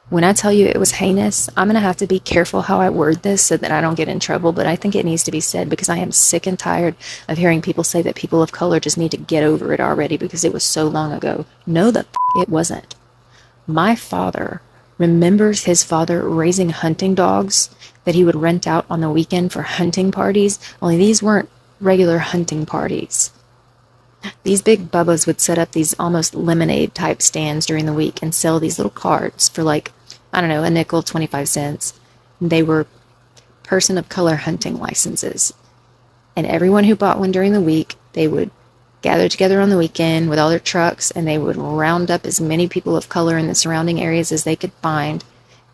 When I tell you it was heinous, I'm going to have to be careful how I word this so that I don't get in trouble, but I think it needs to be said because I am sick and tired of hearing people say that people of color just need to get over it already because it was so long ago. No, it wasn't. My father remembers his father raising hunting dogs that he would rent out on the weekend for hunting parties, only these weren't regular hunting parties. These big bubbas would set up these almost lemonade type stands during the week and sell these little cards for like, I don't know, a nickel, 25 cents. They were person of color hunting licenses. And everyone who bought one during the week, they would gather together on the weekend with all their trucks and they would round up as many people of color in the surrounding areas as they could find,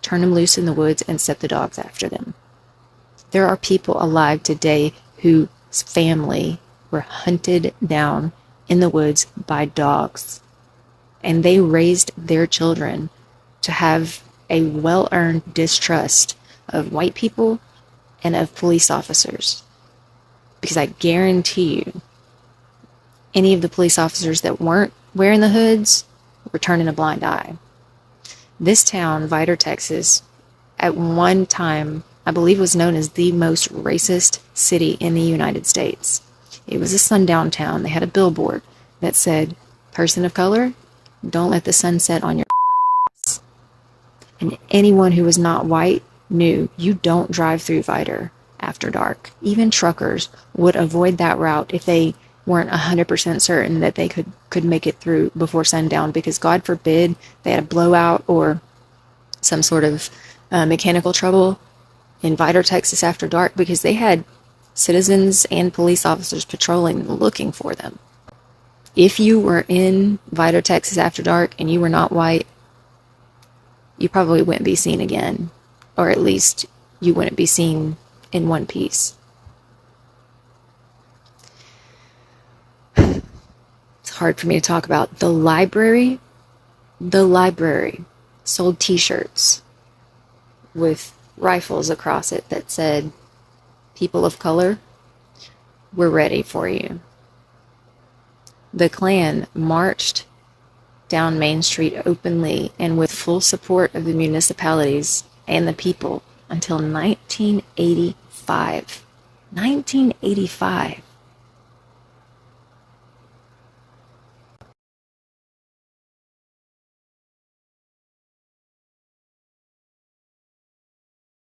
turn them loose in the woods, and set the dogs after them. There are people alive today whose family were hunted down in the woods by dogs, and they raised their children to have a well-earned distrust of white people and of police officers. Because I guarantee you, any of the police officers that weren't wearing the hoods were turning a blind eye. This town, Vidor, Texas, at one time, I believe was known as the most racist city in the United States. It was a sundown town. They had a billboard that said, "Person of color, don't let the sun set on your ass." And anyone who was not white knew you don't drive through Vidor after dark. Even truckers would avoid that route if they weren't 100% certain that they could make it through before sundown, because God forbid they had a blowout or some sort of mechanical trouble in Vidor, Texas after dark, because they had citizens and police officers patrolling looking for them. If you were in Vidor, Texas after dark and you were not white, you probably wouldn't be seen again, or at least you wouldn't be seen in one piece. It's hard for me to talk about. The library sold t-shirts with rifles across it that said, "People of color, we're ready for you." The Klan marched down Main Street openly and with full support of the municipalities and the people until 1985. 1985.